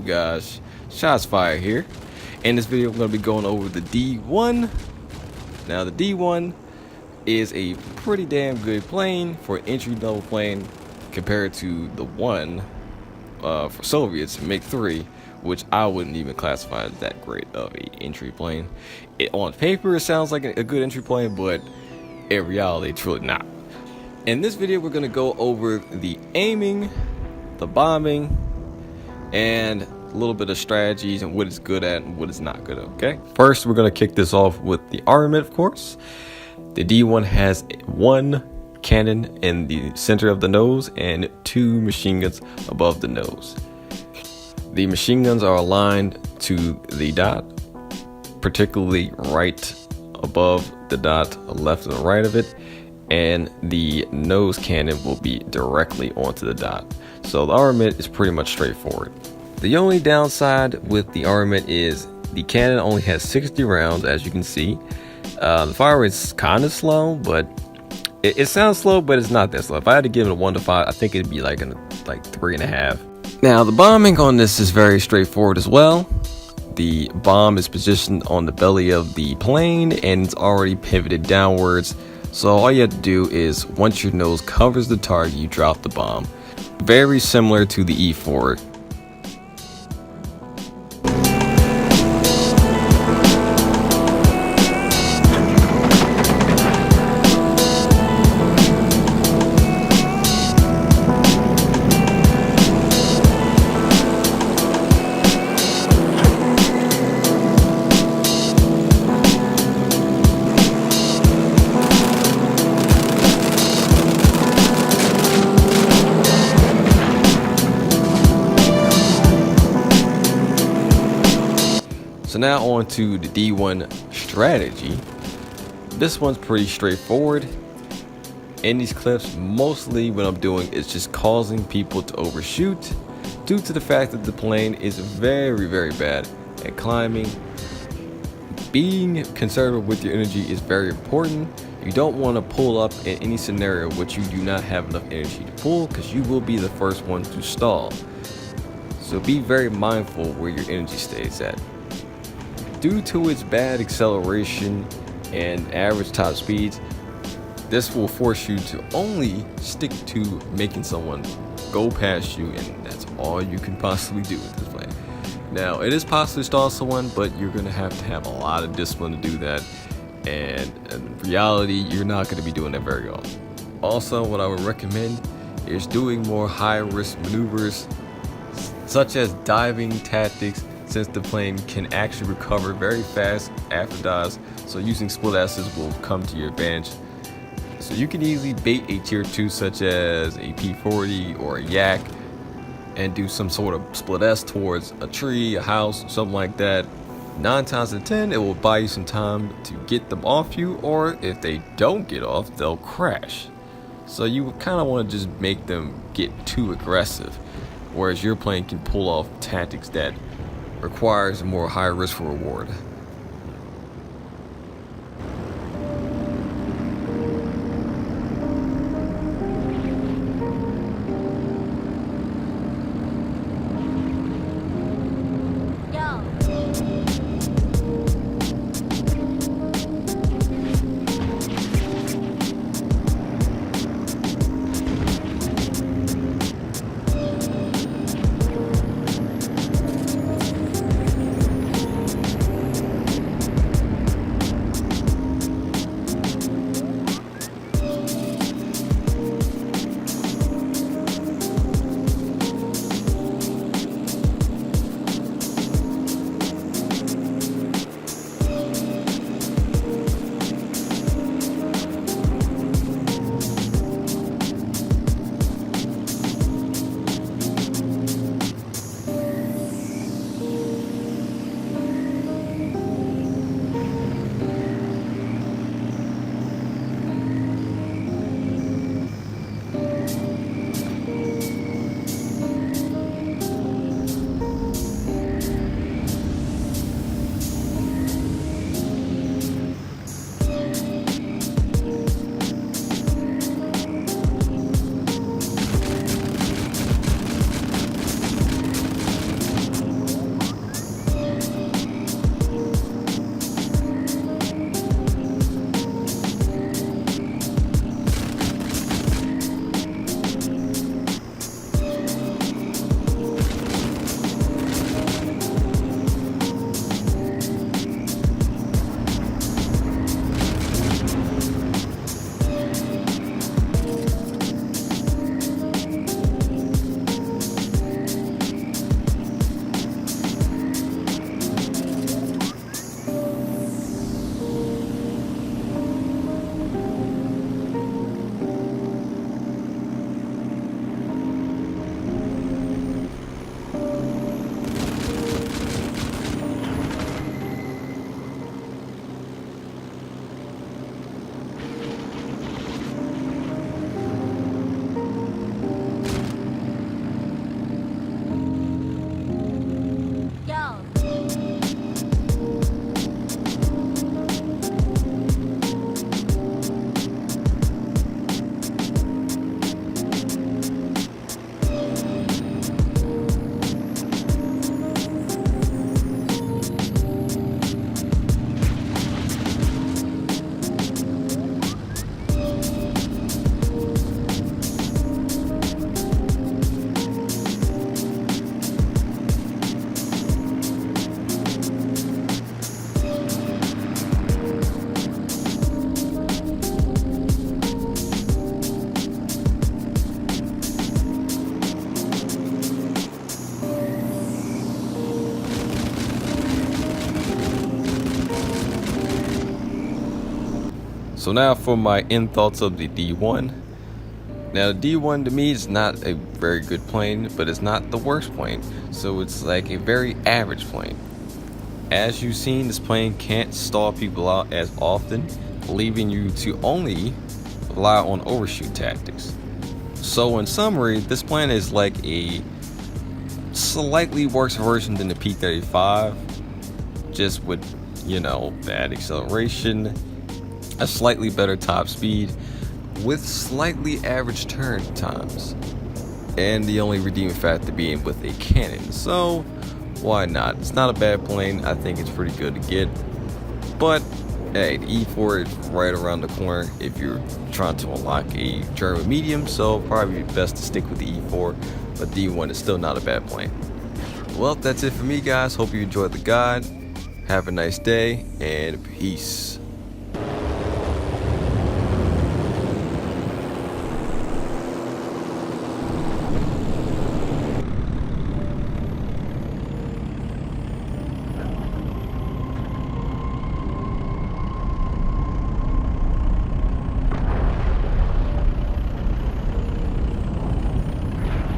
guys? Shotsfiredhd here. In this video, I'm going to be going over the D-1. Now, the D-1 is a pretty damn good plane for an entry-level plane compared to the one for Soviets, MiG-3, which I wouldn't even classify as that great of a entry plane. On paper, it sounds like a good entry plane, but in reality, it's really not. In this video, we're going to go over the aiming, the bombing, and a little bit of strategies and what it's good at and what it's not good at, okay? First, we're going to kick this off with the armament, of course. The D-1 has one cannon in the center of the nose and two machine guns above the nose. The machine guns are aligned to the dot, particularly right above the dot, left and right of it, and the nose cannon will be directly onto the dot. So the armament is pretty much straightforward. The only downside with the armament is the cannon only has 60 rounds, as you can see. The fire rate's kind of slow, but it sounds slow, but it's not that slow. If I had to give it a 1 to 5, I think it'd be like 3.5. Now, the bombing on this is very straightforward as well. The bomb is positioned on the belly of the plane and it's already pivoted downwards. So all you have to do is, once your nose covers the target, you drop the bomb. Very similar to the E4. So now on to the D-1 strategy. This one's pretty straightforward. In these clips, mostly what I'm doing is just causing people to overshoot due to the fact that the plane is very bad at climbing. Being conservative with your energy is very important. You don't want to pull up in any scenario which you do not have enough energy to pull, because you will be the first one to stall. So be very mindful where your energy stays at. Due to its bad acceleration and average top speeds, this will force you to only stick to making someone go past you, and that's all you can possibly do with this plane. Now, it is possible to stall someone, but you're going to have a lot of discipline to do that, and in reality, you're not going to be doing that very often. Also, what I would recommend is doing more high-risk maneuvers, such as diving tactics, since the plane can actually recover very fast after dives, so using split S's will come to your advantage. So you can easily bait a tier 2 such as a P-40 or a Yak and do some sort of split S towards a tree, a house, something like that. 9 times out of 10, it will buy you some time to get them off you, or if they don't get off, they'll crash. So you kind of want to just make them get too aggressive, whereas your plane can pull off tactics that requires more high risk for reward. So now for my end thoughts of the D-1. Now the D-1 to me is not a very good plane, but it's not the worst plane. So it's like a very average plane. As you've seen, this plane can't stall people out as often, leaving you to only rely on overshoot tactics. So in summary, this plane is like a slightly worse version than the P-35, just with, bad acceleration, a slightly better top speed, with slightly average turn times, and the only redeeming factor being with a cannon. So why not? It's not a bad plane. I think it's pretty good to get, but hey, the E4 is right around the corner if you're trying to unlock a German medium, so probably best to stick with the E4, but D1 is still not a bad plane. Well, that's it for me, guys. Hope you enjoyed the guide. Have a nice day, and peace.